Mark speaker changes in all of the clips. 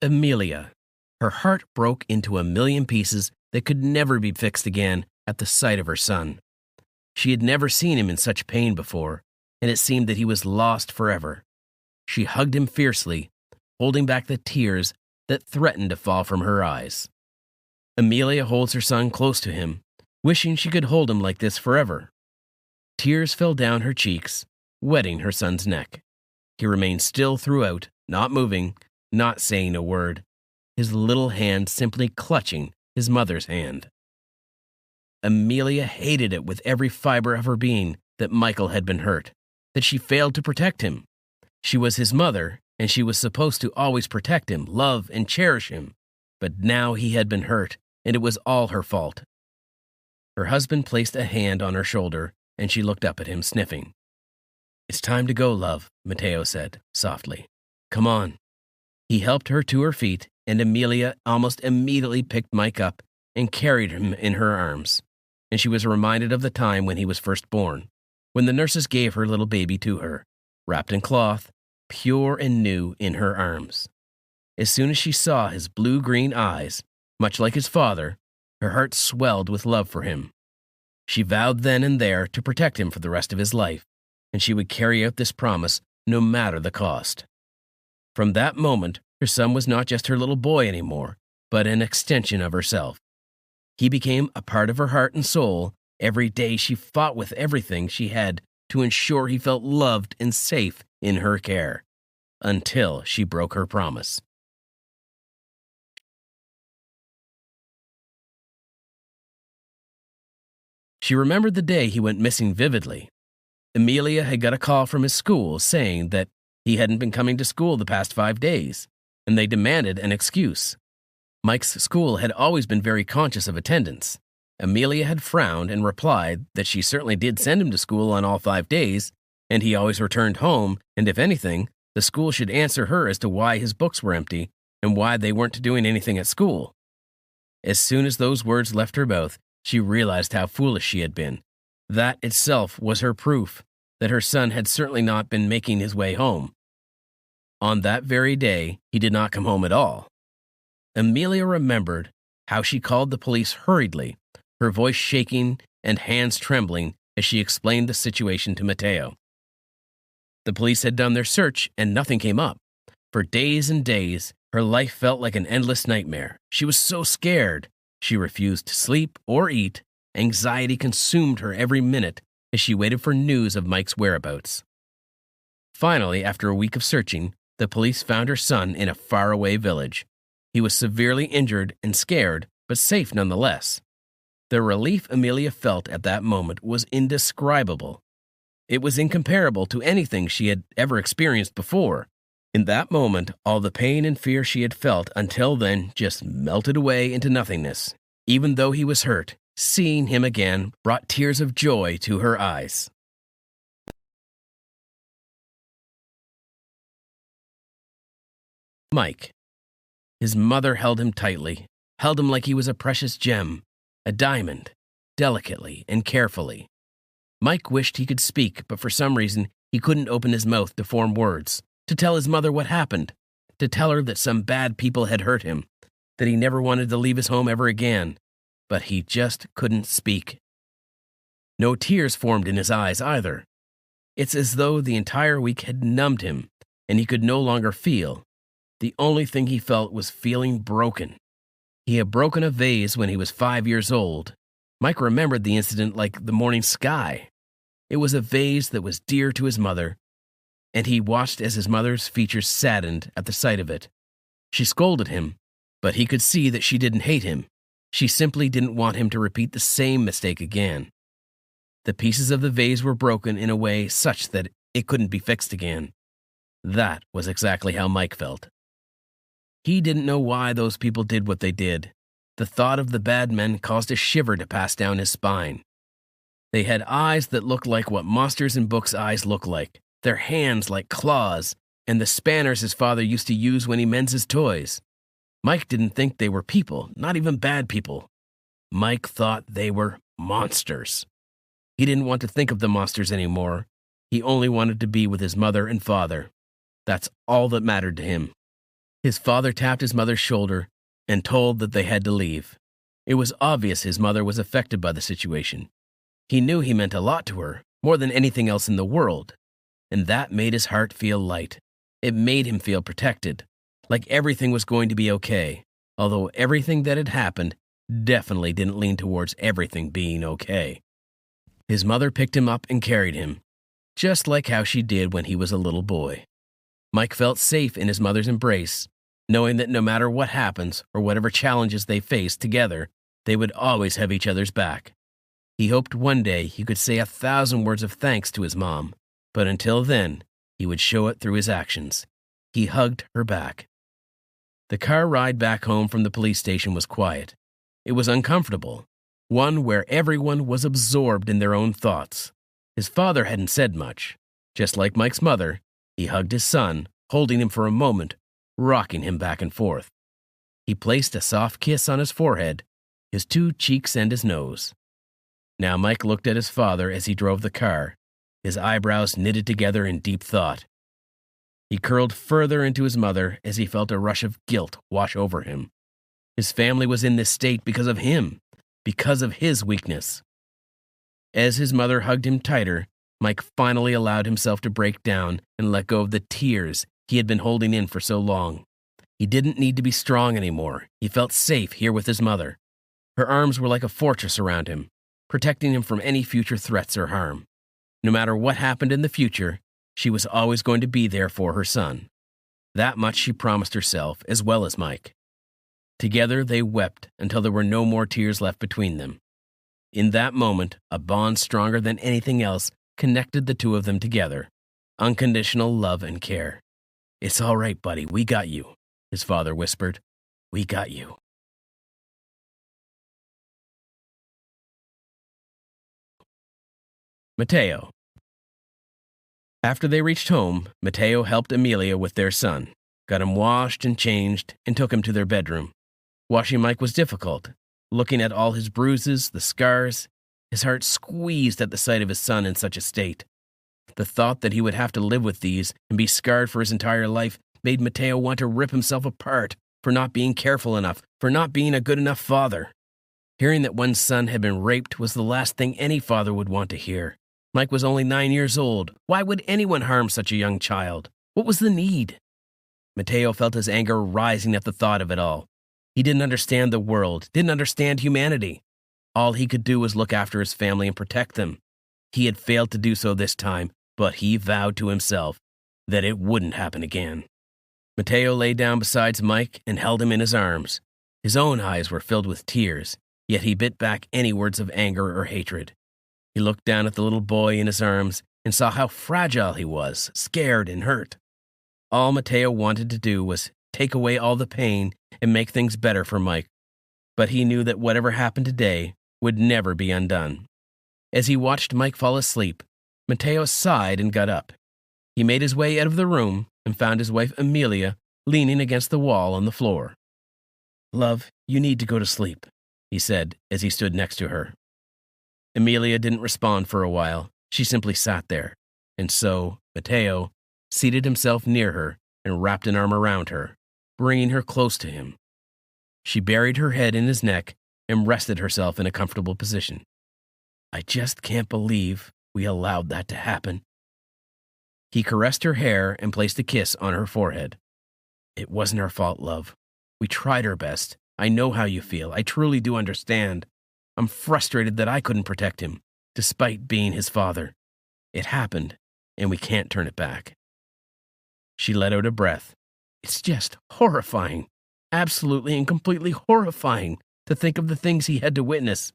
Speaker 1: Amelia. Her heart broke into a million pieces that could never be fixed again at the sight of her son. She had never seen him in such pain before, and it seemed that he was lost forever. She hugged him fiercely, holding back the tears that threatened to fall from her eyes. Amelia holds her son close to him, wishing she could hold him like this forever. Tears fell down her cheeks, wetting her son's neck. He remained still throughout, not moving, not saying a word, his little hand simply clutching his mother's hand. Amelia hated it with every fiber of her being that Michael had been hurt, that she failed to protect him. She was his mother, and she was supposed to always protect him, love, and cherish him. But now he had been hurt, and it was all her fault. Her husband placed a hand on her shoulder, and she looked up at him, sniffing. "It's time to go, love," Mateo said, softly. "Come on." He helped her to her feet, and Amelia almost immediately picked Mike up and carried him in her arms. And she was reminded of the time when he was first born, when the nurses gave her little baby to her, wrapped in cloth, pure and new in her arms. As soon as she saw his blue-green eyes, much like his father, her heart swelled with love for him. She vowed then and there to protect him for the rest of his life, and she would carry out this promise no matter the cost. From that moment, her son was not just her little boy anymore, but an extension of herself. He became a part of her heart and soul. Every day she fought with everything she had to ensure he felt loved and safe in her care, until she broke her promise. She remembered the day he went missing vividly. Amelia had got a call from his school saying that he hadn't been coming to school the past 5 days, and they demanded an excuse. Mike's school had always been very conscious of attendance. Amelia had frowned and replied that she certainly did send him to school on all 5 days, and he always returned home, and if anything, the school should answer her as to why his books were empty and why they weren't doing anything at school. As soon as those words left her mouth, she realized how foolish she had been. That itself was her proof that her son had certainly not been making his way home. On that very day, he did not come home at all. Amelia remembered how she called the police hurriedly, her voice shaking and hands trembling as she explained the situation to Mateo. The police had done their search and nothing came up. For days and days, her life felt like an endless nightmare. She was so scared. She refused to sleep or eat. Anxiety consumed her every minute as she waited for news of Mike's whereabouts. Finally, after a week of searching, the police found her son in a faraway village. He was severely injured and scared, but safe nonetheless. The relief Amelia felt at that moment was indescribable. It was incomparable to anything she had ever experienced before. In that moment, all the pain and fear she had felt until then just melted away into nothingness. Even though he was hurt, seeing him again brought tears of joy to her eyes. Mike. His mother held him tightly, held him like he was a precious gem, a diamond, delicately and carefully. Mike wished he could speak, but for some reason he couldn't open his mouth to form words, to tell his mother what happened, to tell her that some bad people had hurt him, that he never wanted to leave his home ever again, but he just couldn't speak. No tears formed in his eyes either. It's as though the entire week had numbed him, and he could no longer feel. The only thing he felt was feeling broken. He had broken a vase when he was 5 years old. Mike remembered the incident like the morning sky. It was a vase that was dear to his mother, and he watched as his mother's features saddened at the sight of it. She scolded him, but he could see that she didn't hate him. She simply didn't want him to repeat the same mistake again. The pieces of the vase were broken in a way such that it couldn't be fixed again. That was exactly how Mike felt. He didn't know why those people did what they did. The thought of the bad men caused a shiver to pass down his spine. They had eyes that looked like what monsters in books' eyes look like, their hands like claws, and the spanners his father used to use when he mends his toys. Mike didn't think they were people, not even bad people. Mike thought they were monsters. He didn't want to think of the monsters anymore. He only wanted to be with his mother and father. That's all that mattered to him. His father tapped his mother's shoulder and told that they had to leave. It was obvious his mother was affected by the situation. He knew he meant a lot to her, more than anything else in the world, and that made his heart feel light. It made him feel protected, like everything was going to be okay, although everything that had happened definitely didn't lean towards everything being okay. His mother picked him up and carried him, just like how she did when he was a little boy. Mike felt safe in his mother's embrace, knowing that no matter what happens or whatever challenges they faced together, they would always have each other's back. He hoped one day he could say 1,000 words of thanks to his mom, but until then, he would show it through his actions. He hugged her back. The car ride back home from the police station was quiet. It was uncomfortable, one where everyone was absorbed in their own thoughts. His father hadn't said much. Just like Mike's mother, he hugged his son, holding him for a moment, rocking him back and forth. He placed a soft kiss on his forehead, his 2 cheeks and his nose. Now Mike looked at his father as he drove the car, his eyebrows knitted together in deep thought. He curled further into his mother as he felt a rush of guilt wash over him. His family was in this state because of him, because of his weakness. As his mother hugged him tighter, Mike finally allowed himself to break down and let go of the tears he had been holding in for so long. He didn't need to be strong anymore. He felt safe here with his mother. Her arms were like a fortress around him, protecting him from any future threats or harm. No matter what happened in the future, she was always going to be there for her son. That much she promised herself, as well as Mike. Together they wept until there were no more tears left between them. In that moment, a bond stronger than anything else connected the two of them together. Unconditional love and care. "It's all right, buddy, we got you," his father whispered. "We got you." Mateo. After they reached home, Mateo helped Amelia with their son, got him washed and changed, and took him to their bedroom. Washing Mike was difficult. Looking at all his bruises, the scars, his heart squeezed at the sight of his son in such a state. The thought that he would have to live with these and be scarred for his entire life made Mateo want to rip himself apart for not being careful enough, for not being a good enough father. Hearing that one's son had been raped was the last thing any father would want to hear. Mike was only 9 years old. Why would anyone harm such a young child? What was the need? Mateo felt his anger rising at the thought of it all. He didn't understand the world, didn't understand humanity. All he could do was look after his family and protect them. He had failed to do so this time, but he vowed to himself that it wouldn't happen again. Mateo lay down beside Mike and held him in his arms. His own eyes were filled with tears, yet he bit back any words of anger or hatred. He looked down at the little boy in his arms and saw how fragile he was, scared and hurt. All Mateo wanted to do was take away all the pain and make things better for Mike. But he knew that whatever happened today would never be undone. As he watched Mike fall asleep, Mateo sighed and got up. He made his way out of the room and found his wife Amelia leaning against the wall on the floor. "Love, you need to go to sleep," he said as he stood next to her. Amelia didn't respond for a while. She simply sat there. And so, Mateo seated himself near her and wrapped an arm around her, bringing her close to him. She buried her head in his neck and rested herself in a comfortable position. "I just can't believe we allowed that to happen." He caressed her hair and placed a kiss on her forehead. "It wasn't our fault, love. We tried our best. I know how you feel. I truly do understand. I'm frustrated that I couldn't protect him, despite being his father. It happened, and we can't turn it back." She let out a breath. "It's just horrifying, absolutely and completely horrifying to think of the things he had to witness.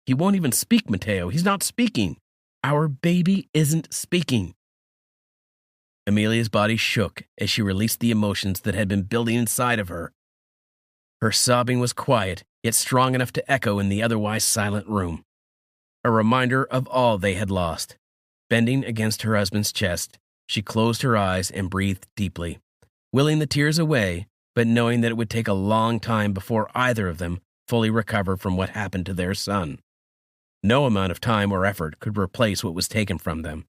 Speaker 1: He won't even speak, Mateo. He's not speaking. Our baby isn't speaking." Amelia's body shook as she released the emotions that had been building inside of her. Her sobbing was quiet, yet strong enough to echo in the otherwise silent room. A reminder of all they had lost. Bending against her husband's chest, she closed her eyes and breathed deeply, willing the tears away, but knowing that it would take a long time before either of them fully recovered from what happened to their son. No amount of time or effort could replace what was taken from them,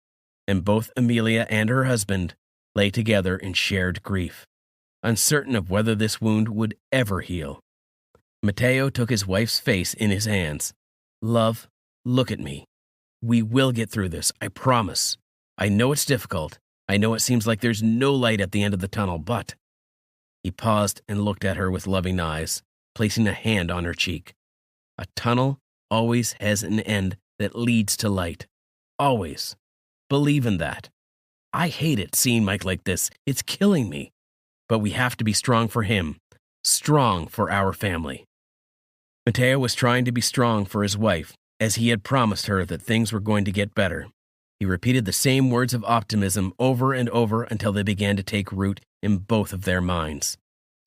Speaker 1: and both Amelia and her husband lay together in shared grief. uncertain of whether this wound would ever heal. Matteo took his wife's face in his hands. "Love, look at me. We will get through this, I promise. I know it's difficult. I know it seems like there's no light at the end of the tunnel, but—" He paused and looked at her with loving eyes, placing a hand on her cheek. "A tunnel always has an end that leads to light. Always. Believe in that. I hate it seeing Mike like this. It's killing me. But we have to be strong for him, strong for our family." Matteo was trying to be strong for his wife, as he had promised her that things were going to get better. He repeated the same words of optimism over and over until they began to take root in both of their minds.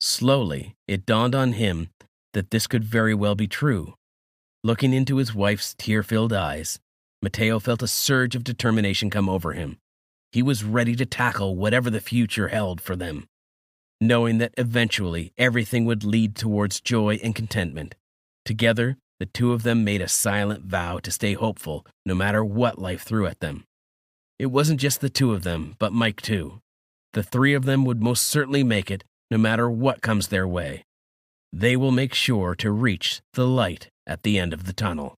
Speaker 1: Slowly, it dawned on him that this could very well be true. Looking into his wife's tear-filled eyes, Matteo felt a surge of determination come over him. He was ready to tackle whatever the future held for them, knowing that eventually everything would lead towards joy and contentment. Together, the two of them made a silent vow to stay hopeful no matter what life threw at them. It wasn't just the two of them, but Mike too. The three of them would most certainly make it no matter what comes their way. They will make sure to reach the light at the end of the tunnel.